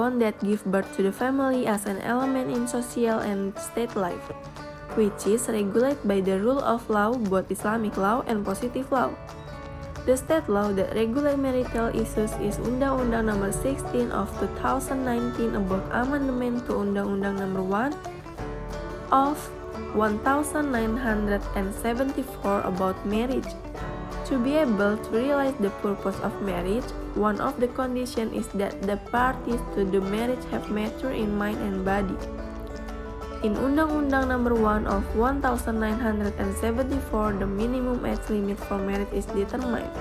bond that give birth to the family as an element in social and state life, which is regulated by the rule of law, both Islamic law and positive law. The state law that regulate marital issues is Undang-Undang Nomor 16 of 2019 about amendment to Undang-Undang Nomor 1 of 1974 about marriage. To be able to realize the purpose of marriage, one of the conditions is that the parties to the marriage have mature in mind and body. In Undang-Undang Nomor 1 of 1974, the minimum age limit for marriage is determined.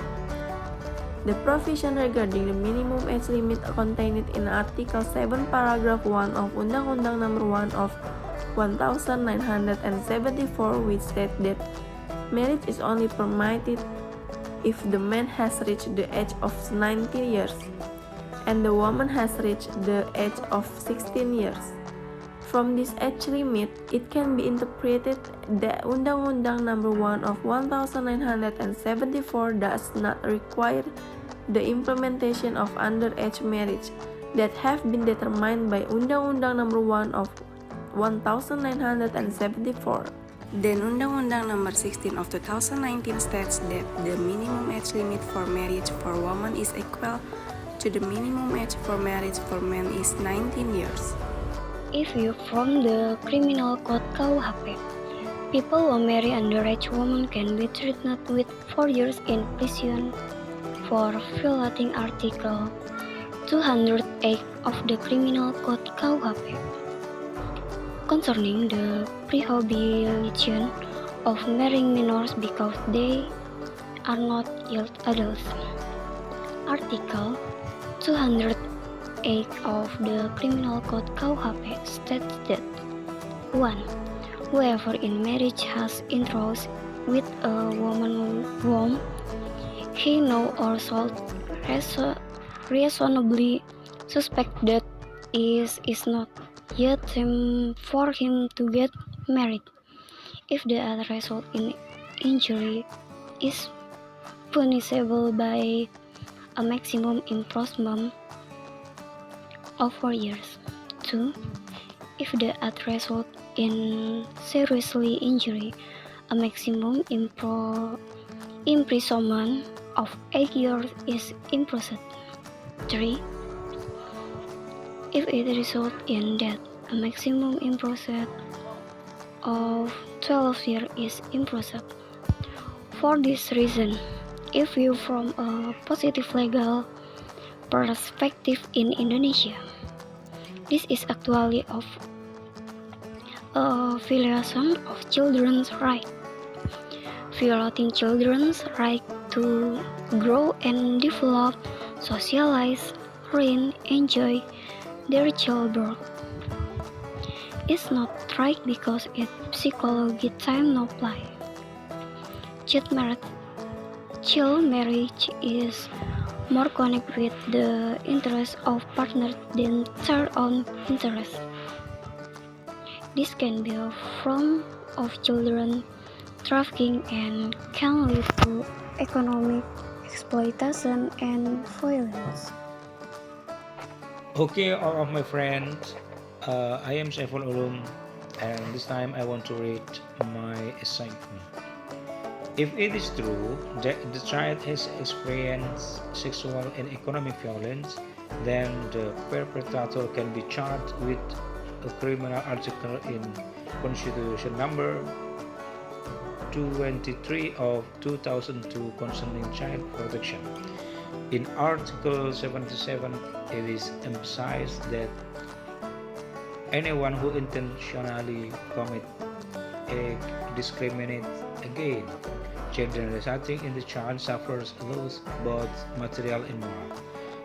The provision regarding the minimum age limit contained in Article 7, Paragraph 1 of Undang-Undang Nomor 1 of 1974, which states that marriage is only permitted if the man has reached the age of 19 years and the woman has reached the age of 16 years. From this age limit, it can be interpreted that Undang-Undang Nomor 1 of 1974 does not require the implementation of underage marriage that have been determined by Undang-Undang Nomor 1 of 1974. Then Undang-Undang Nomor 16 of 2019 states that the minimum age limit for marriage for women is equal to the minimum age for marriage for men is 19 years. If you from the Criminal Code KUHP, people who marry underage women can be threatened with 4 years in prison for violating Article 208 of the Criminal Code KUHP. Concerning the prohibition of marrying minors because they are not yet adults. Article 208 of the Criminal Code KUHP states that 1. Whoever in marriage has intercourse with a woman whom he knows or should reasonably suspect that is not yet time for him to get married. If the other result in injury is punishable by a maximum imprisonment of 4 years. 2. If the other result in seriously injury, a maximum imprisonment of 8 years is imposed. 3. If it results in death, a maximum imprisonment of 12 years is imposed. For this reason, if you from a positive legal perspective in Indonesia, this is actually of a violation of children's right. Violating children's right to grow and develop, socialize, learn, enjoy their childbirth is not right because it psychology time no play. Child marriage is more connected with the interest of partners than their own interest. This can be a form of children trafficking and can lead to economic exploitation and violence. Okay, all of my friends, I am Saiful Ulum, and this time I want to read my assignment. If it is true that the child has experienced sexual and economic violence, then the perpetrator can be charged with a criminal article in Constitution number 23 of 2002 concerning child protection. In Article 77, it is emphasized that anyone who intentionally commits a discriminate against children resulting in the child suffers loss both material and moral,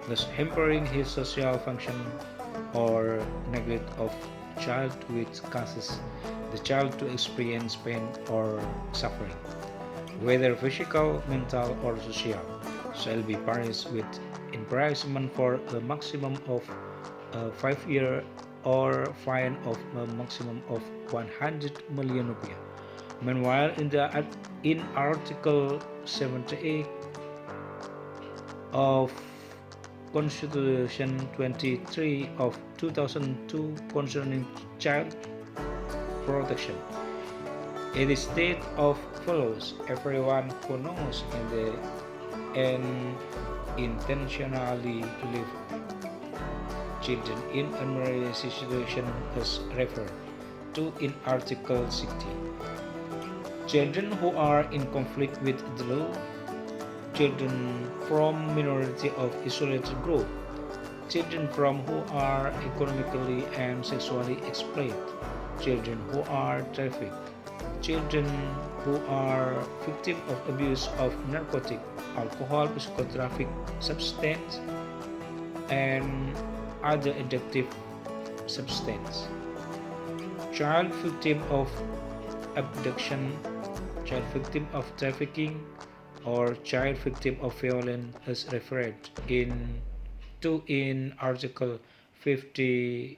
thus hampering his social function or neglect of child, which causes the child to experience pain or suffering, whether physical, mental, or social, shall be punished with imprisonment for a maximum of 5 years or fine of a maximum of 100 million rupiah. Meanwhile, in Article 78 of Constitution 23 of 2002 concerning child protection. It is state of follows everyone who knows in the and intentionally leave children in unmarried situation as referred to in Article 60. Children who are in conflict with the law, children from minority of isolated group, children from who are economically and sexually exploited, children who are trafficked, children who are victims of abuse of narcotic, alcohol, psychotropic substance, and other addictive substance, child victim of abduction, child victim of trafficking, or child victim of violence as referred in Article 59.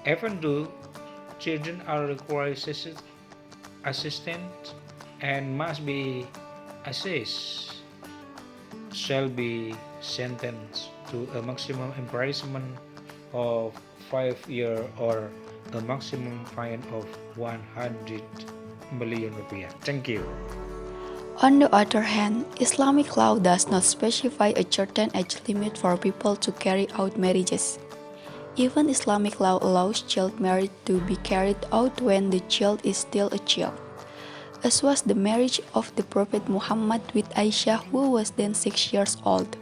Even though children are required assistance and must be assessed, shall be sentenced to a maximum imprisonment of 5 years or a maximum fine of 100 million rupiah. Thank you. On the other hand, Islamic law does not specify a certain age limit for people to carry out marriages. Even Islamic law allows child marriage to be carried out when the child is still a child, as was the marriage of the Prophet Muhammad with Aisyah, who was then 6 years old.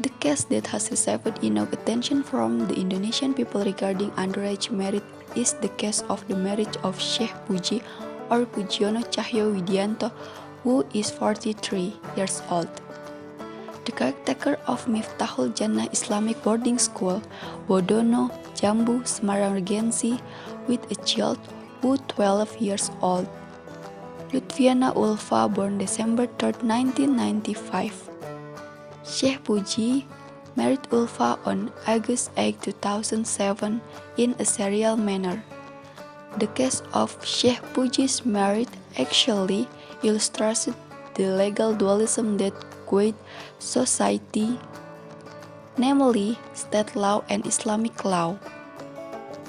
The case that has received enough attention from the Indonesian people regarding underage marriage is the case of the marriage of Syekh Puji or Pujiono Cahyo Widianto, who is 43 years old. The caretaker of Miftahul Jannah Islamic Boarding School, Bodono, Jambu, Semarang Regency, with a child who 12 years old. Lutfiana Ulfa, born December 3, 1995. Syekh Puji married Ulfa on August 8, 2007 in a serial manner. The case of Syekh Puji's marriage actually illustrates the legal dualism that guides society, namely state law and Islamic law.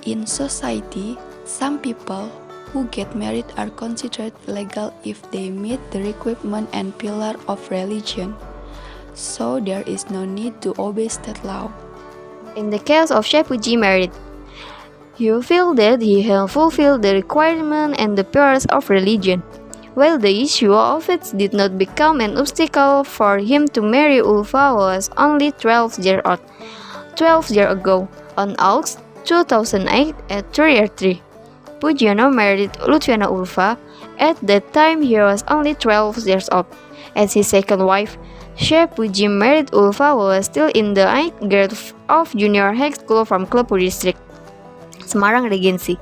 In society, some people who get married are considered legal if they meet the requirement and pillar of religion, so there is no need to obey state law. In the case of Syekh Puji married, you feel that he had fulfilled the requirement and the pillars of religion, while the issue of it did not become an obstacle for him to marry Ulfa was only 12 years old. 12 years ago, on August 2008 at 3 Pujiono married Lutfiana Ulfa. At that time, he was only 12 years old. As his second wife, Syekh Puji married Ulfa was still in the 8th grade of junior high school from Klepu District, Semarang Regency.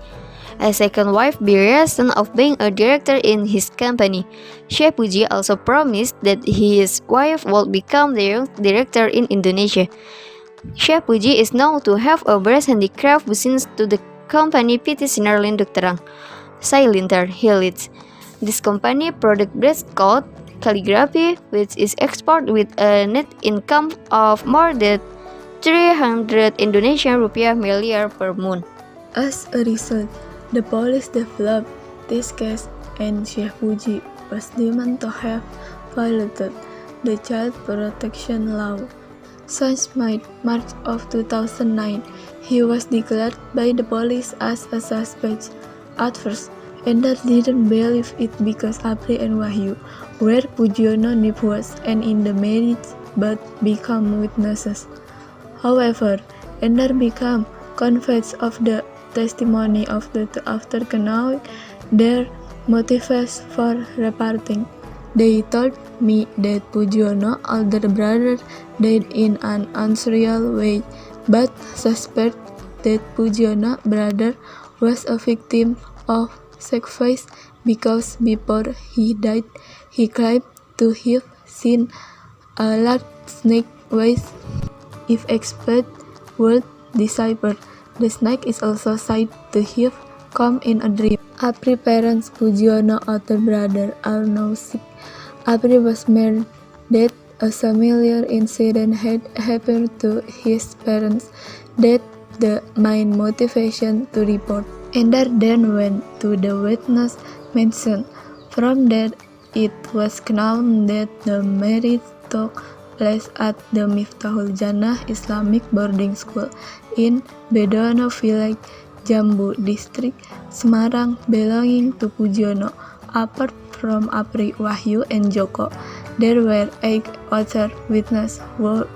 A second wife by reason of being a director in his company. Syekh Puji also promised that his wife would become the young director in Indonesia. Syekh Puji is known to have a brass handicraft business to the company PT Sinarlind Terang, Sailinter he leads. This company product brass called calligraphy, which is export with a net income of more than 300 Indonesian rupiah million per month. As a result, the police developed this case and Syekh Puji was deemed to have violated the child protection law. Since March of 2009, he was declared by the police as a suspect. At first, Endar didn't believe it because Apri and Wahyu were Pujiono nephews and in the marriage but become witnesses. However, Endar became convinced of the testimony of the two after knowing their motives for reparting. They told me that Pujiono older brother died in an unnatural way, but suspect that Pujiono brother was a victim of sacrifice because before he died, he claimed to have seen a large snake with, if expert would decipher. The snake is also said to have come in a dream. Apri parents Pujiono older brother are now sick. Apri was married a similar incident had happened to his parents that the main motivation to report. Ender then went to the witness mentioned. From that, it was known that the marriage took place at the Miftahul Jannah Islamic Boarding School in Bedono Village, Jambu District, Semarang, belonging to Pujiono. Apart from Apri, Wahyu, and Joko, there were 8 other witnesses who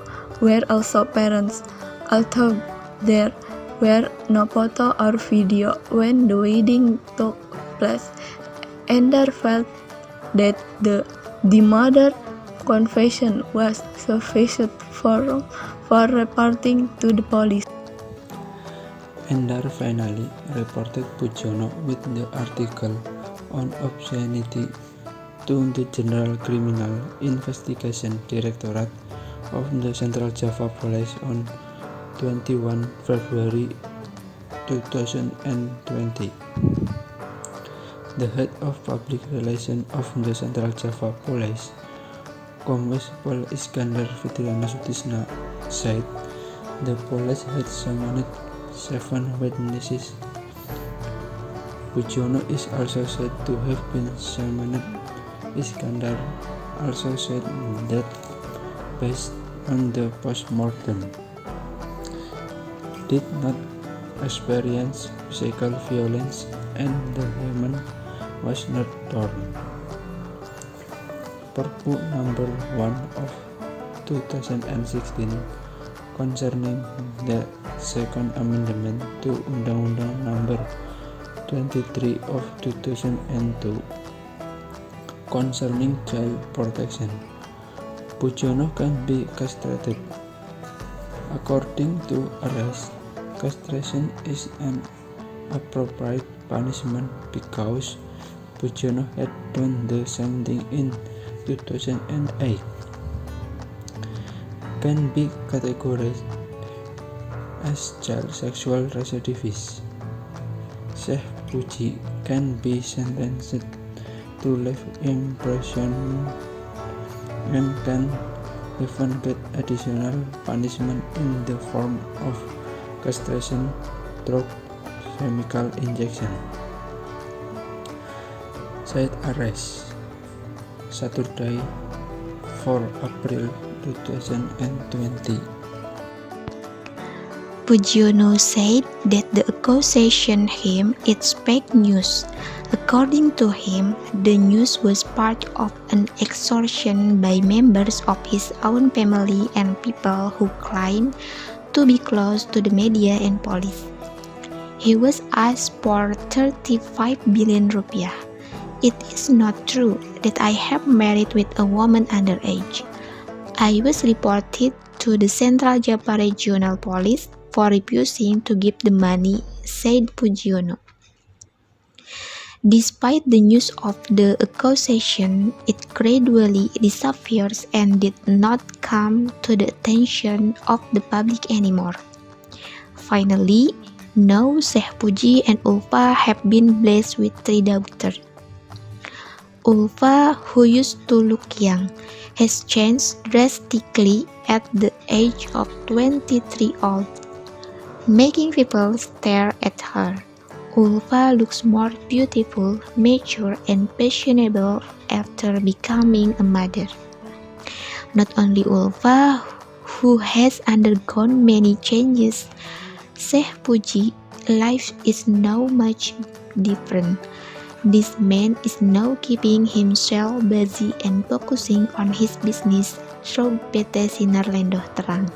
were also parents, although there were no photo or video when the wedding took place. Ender felt that the mother confession was sufficient for reporting to the police. Ender finally reported Pujiono with the article on obscenity to the General Criminal Investigation Directorate of the Central Java Police on 21 February 2020. The head of public relations of the Central Java Police, Kombes Pol Iskandar Fitriana Sutisna, said the police had summoned 7 witnesses. Pujiono is also said to have been summoned. Iskandar also said that based on the post-mortem, did not experience physical violence and the woman was not torn. Perpu number 1 of 2016 concerning the Second Amendment to Undang-Undang number 23 of 2002 concerning child protection. Pujiono can be castrated. According to arrest, castration is an appropriate punishment because Pujiono had done the same thing in 2008. Can be categorized as child sexual recidivist. Syekh Puji can be sentenced to life imprisonment and can even get additional punishment in the form of castration through chemical injection. Said arrest Saturday 4 April 2020. Pujiono said that the accusation him it's fake news. According to him, the news was part of an extortion by members of his own family and people who claimed to be close to the media and police. He was asked for 35 billion rupiah. It is not true that I have married with a woman underage. I was reported to the Central Java Regional Police for refusing to give the money, said Pujiono. Despite the news of the accusation, it gradually disappears and did not come to the attention of the public anymore. Finally, now Syekh Puji and Ulfa have been blessed with 3 daughters. Ulfa, who used to look young, has changed drastically at the age of 23 old, making people stare at her. Ulfa looks more beautiful, mature, and fashionable after becoming a mother. Not only Ulfa, who has undergone many changes, Syekh Puji life is now much different. This man is now keeping himself busy and focusing on his business through PT Sinar Lendoh Terang.